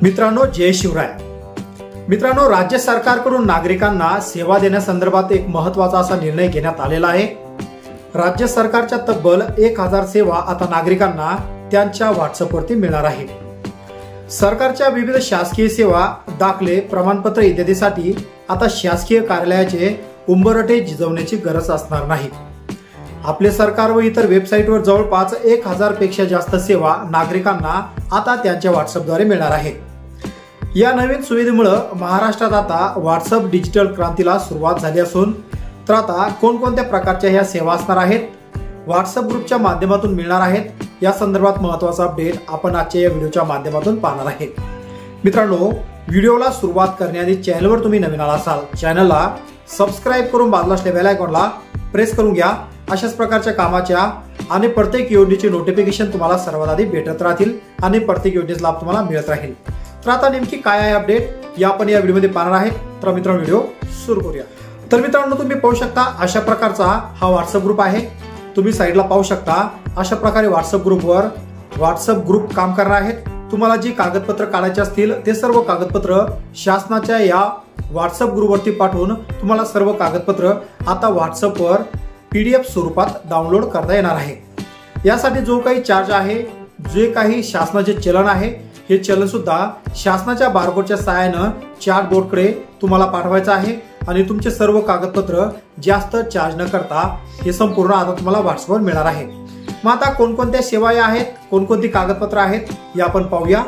मित्रांनो, जय शिवराय। मित्रांनो, राज्य सरकारकडून नागरिकांना सेवा देण्यासंदर्भात एक महत्त्वाचा असा निर्णय घेण्यात आलेला आहे। राज्य सरकारच्या तब्बल 1000 सेवा आता नागरिकांना त्यांच्या व्हॉट्सअपवरती मिळणार आहे। सरकारच्या विविध शासकीय सेवा, दाखले, प्रमाणपत्र इत्यादीसाठी आता शासकीय कार्यालयाचे उंबरठे झिजवण्याची गरज असणार नाही। आपले सरकार व इतर वेबसाईटवर जवळपास 1000 पेक्षा जास्त सेवा नागरिकांना आता त्यांच्या व्हॉट्सअपद्वारे मिळणार आहेत। या नवीन सुविधेमुळे महाराष्ट्रात आता व्हॉट्सअप डिजिटल क्रांतीला सुरुवात झाली असून तर आता कोणकोणत्या प्रकारच्या ह्या सेवा असणार आहेत, व्हॉट्सअप ग्रुपच्या माध्यमातून मिळणार आहेत, या संदर्भात महत्त्वाचा अपडेट आपण आजच्या या व्हिडिओच्या माध्यमातून पाहणार आहे। मित्रांनो, व्हिडिओला सुरुवात करण्याआधी चॅनलवर तुम्ही नवीन आला असाल, चॅनलला सबस्क्राइब करून बाजूला असलेल्या बेल आयकॉनला प्रेस करून घ्या। अशाच प्रकारच्या कामाच्या आणि प्रत्येक योजनेची नोटिफिकेशन तुम्हाला सर्वात आधी भेटत राहतील आणि प्रत्येक योजनेचा लाभ तुम्हाला मिळत राहील। तर आता नेमकी काय आहे अपडेट या आपण या व्हिडिओमध्ये पाहणार आहे। तर मित्रांनो, व्हिडिओ सुरू करूया। तर मित्रांनो, तुम्ही पाहू शकता अशा प्रकारचा हा व्हॉट्सअप ग्रुप आहे। तुम्ही साइडला पाहू शकता अशा प्रकारे व्हॉट्सअप ग्रुप काम करणार आहेत। तुम्हाला जी कागदपत्र काढायची असतील ते सर्व कागदपत्र शासनाच्या या व्हॉट्सअप ग्रुपवरती पाठवून तुम्हाला सर्व कागदपत्र आता व्हॉट्सअपवर PDF स्वरूपात डाउनलोड करता येणार आहे। यासाठी जो काही चार्ज आहे, जे काही शासनाचे चलन आहे, हे चलन सुद्धा शासनाच्या बारकोडच्या सहाय्याने चॅटबॉटकडे तुम्हाला पाठवायचं आहे आणि तुमचे सर्व कागदपत्र जास्त चार्ज न करता हे संपूर्ण आता तुम्हाला व्हॉट्सअपवर मिळणार आहे। मग आता कोणकोणत्या सेवा आहेत, कोणकोणती कागदपत्र आहेत हे आपण पाहूया।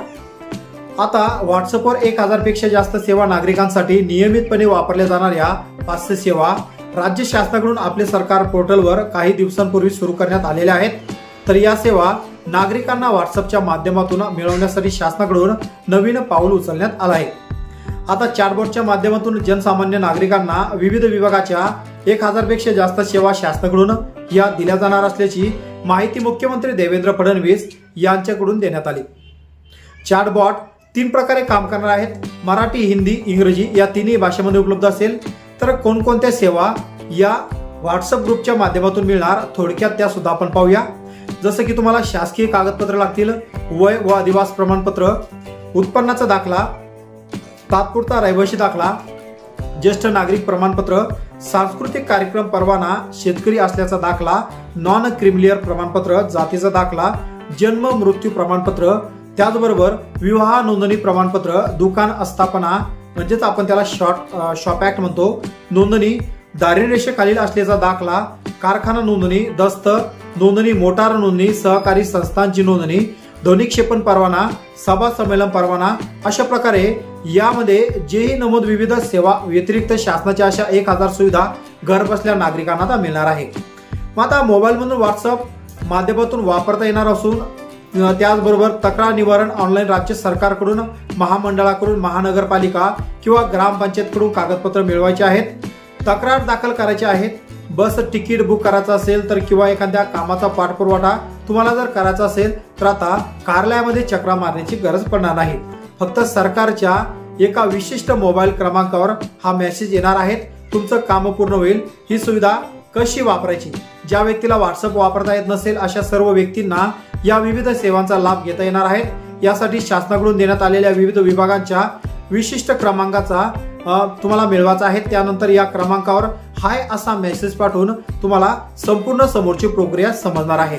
आता व्हॉट्सअपवर 1000 पेक्षा जास्त सेवा नागरिकांसाठी नियमितपणे वापरल्या जाणाऱ्या 500 सेवा राज्य शासनाकडून आपले सरकार पोर्टलवर काही दिवसांपूर्वी सुरू करण्यात आलेल्या आहेत। तर या सेवा नागरिकांना व्हॉट्सअपच्या माध्यमातून मिळवण्यासाठी शासनाकडून नवीन पाऊल उचलण्यात आलं आहे। आता चॅटबॉटच्या माध्यमातून जनसामान्य नागरिकांना विविध विभागाच्या 1000 पेक्षा जास्त सेवा शासनाकडून या दिल्या जाणार असल्याची माहिती मुख्यमंत्री देवेंद्र फडणवीस यांच्याकडून देण्यात आली। चॅटबॉट 3 प्रकारे काम करणार आहेत। मराठी, हिंदी, इंग्रजी या तिन्ही भाषेमध्ये उपलब्ध असेल। तर कोणकोणत्या सेवा या व्हॉट्सअप ग्रुपच्या माध्यमातून मिळणार, थोडक्यात त्या सुद्धा आपण पाहूया। जसं की तुम्हाला शासकीय कागदपत्र लागतील, वय व अधिवास प्रमाणपत्र, उत्पन्नाचा दाखला, तात्पुरता रहिवासी दाखला, ज्येष्ठ नागरिक प्रमाणपत्र, सांस्कृतिक कार्यक्रम परवाना, शेतकरी असल्याचा दाखला, नॉन क्रिमिलियर प्रमाणपत्र, जातीचा दाखला, जन्म मृत्यू प्रमाणपत्र, त्याचबरोबर विवाह नोंदणी प्रमाणपत्र, दुकान आस्थापना म्हणजेच आपण त्याला शॉप ऍक्ट म्हणतो, नोंदणी, दारिद्र्यरेषेखालील असल्याचा दाखला, कारखाना नोंदणी, दस्त नोंदणी, मोटार नोंदणी, सहकारी संस्थांची नोंदणी, ध्वनिक्षेपण परवाना, सभा संमेलन परवाना, अशा प्रकारे यामध्ये जेही नमूद विविध सेवा व्यतिरिक्त शासनाच्या अशा 1000 सुविधा घरबसल्या नागरिकांना आता मिळणार आहे। मग आता मोबाईल मधून व्हॉट्सअप माध्यमातून वापरता येणार असून त्याचबरोबर तक्रार निवारण ऑनलाईन राज्य सरकारकडून, महामंडळाकडून, महानगरपालिका किंवा ग्रामपंचायतकडून कागदपत्र मिळवायचे आहेत, तक्रार दाखल करायचे आहेत, बस तिकीट बुक करायचं असेल तर किंवा एखाद्या कामाचा पाठपुरावा तुम्हाला जर करायचा असेल तर आता कार्यालयामध्ये चक्रा मारण्याची गरज पडणार नाही। फक्त सरकारच्या एका विशिष्ट मोबाईल क्रमांकावर हा मेसेज येणार आहे, तुमचं काम पूर्ण होईल। ही सुविधा कशी वापरायची, ज्या व्यक्तीला व्हॉट्सअप वापरता येत नसेल अशा सर्व व्यक्तींना या विविध सेवांचा लाभ घेता येणार आहे। यासाठी शासनाकडून देण्यात आलेल्या विविध विभागांच्या विशिष्ट क्रमांकाचा तुम्हाला मिळवायचा आहे। त्यानंतर या क्रमांकावर हाय असा मेसेज पाठवून तुम्हाला संपूर्ण समोरची प्रक्रिया समजणार आहे।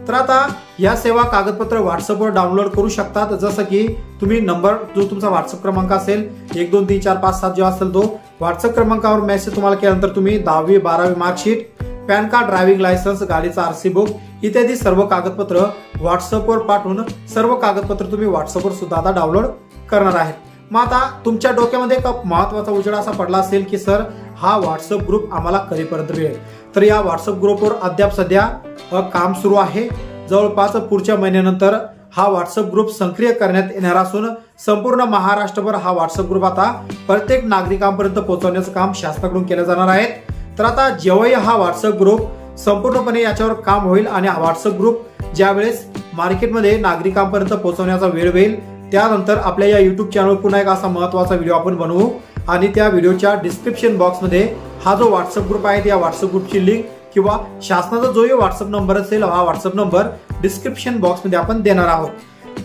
तर आता या सेवा कागदपत्र व्हॉट्सअपवर डाउनलोड करू शकतात। जसं की तुम्ही नंबर, जो तुमचा व्हॉट्सअप क्रमांक असेल 1 2 3 4 5 7 जो असेल तो व्हॉट्सअप क्रमांकावर मेसेज तुम्हाला केल्यानंतर तुम्ही 10वी 12वी marksheet, pan card, driving licence, गाडीचा RC बुक इत्यादी सर्व कागदपत्र व्हॉट्सअपवर पाठवून सर्व कागदपत्र तुम्ही व्हॉट्सअपवर सुद्धा आता डाउनलोड करणार आहेत। मग आता तुमच्या डोक्यामध्ये एक महत्त्वाचा उजेड असा पडला असेल की सर, हा व्हॉट्सअप ग्रुप आम्हाला कधीपर्यंत मिळेल? तर या व्हॉट्सअप ग्रुपवर अद्याप सध्या काम सुरू आहे। जवळपास पुढच्या महिन्यानंतर हा व्हॉट्सअप ग्रुप सक्रिय करण्यात येणार असून संपूर्ण महाराष्ट्रभर हा व्हॉट्सअप ग्रुप आता प्रत्येक नागरिकांपर्यंत पोहोचवण्याचं काम शासनाकडून केलं जाणार आहे। तर आता जेव्हाही हा व्हॉट्सअप ग्रुप संपूर्णपणे याच्यावर काम होईल आणि हा व्हॉट्सअप ग्रुप ज्यावेळेस मार्केटमध्ये नागरिकांपर्यंत पोहोचवण्याचा वेळ होईल, त्यानंतर आपल्या या YouTube चॅनलवर पुन्हा एक असा महत्त्वाचा व्हिडिओ आपण बनवू आणि त्या व्हिडिओच्या डिस्क्रिप्शन बॉक्समध्ये हा जो व्हॉट्सअप ग्रुप आहे त्या व्हॉट्सअप ग्रुपची लिंक किंवा शासनाचा जोही व्हॉट्सअप नंबर असेल हा व्हॉट्सअप नंबर डिस्क्रिप्शन बॉक्समध्ये आपण देणार आहोत।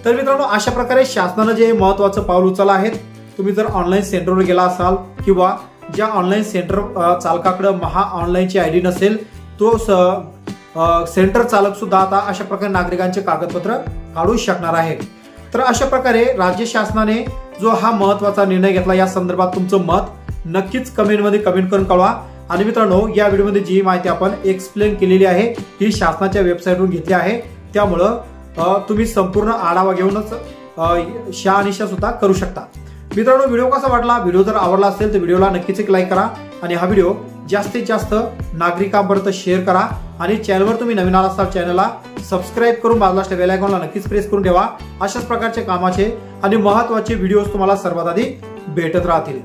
तर मित्रांनो, अशा प्रकारे शासनाने जे महत्त्वाचं पाऊल उचललं आहे, तुम्ही जर ऑनलाईन सेंटरवर गेला असाल किंवा ज्या ऑनलाईन सेंटर चालकाकडे महा ऑनलाईनची आयडी नसेल, तो सेंटर चालक सुद्धा आता अशा प्रकारे नागरिकांचे कागदपत्र काढू शकणार आहे। तर अशा प्रकारे राज्य शासनाने जो हा महत्त्वाचा निर्णय घेतला, या संदर्भात तुमचं मत नक्कीच कमेंटमध्ये कमेंट करून कळवा। आणि मित्रांनो, या व्हिडिओमध्ये जी माहिती आपण एक्सप्लेन केलेली आहे ही शासनाच्या वेबसाईटवरून घेतली आहे, त्यामुळं तुम्ही संपूर्ण आढावा घेऊनच शहानिशा सुद्धा करू शकता। मित्रांनो, व्हिडिओ कसा वाटला? व्हिडिओ जर आवडला असेल तर व्हिडिओला नक्कीच एक लाईक करा आणि हा व्हिडिओ जास्तीत जास्त नागरिकांपर्यंत शेअर करा। आणि चॅनलवर तुम्ही नवीन आला असाल चॅनलला सबस्क्राईब करून बाजूला असलेल्या बेल आयकॉनला नक्कीच प्रेस करून ठेवा। अशाच प्रकारचे कामाचे आणि महत्त्वाचे व्हिडिओज तुम्हाला सर्वात आधी भेटत राहतील।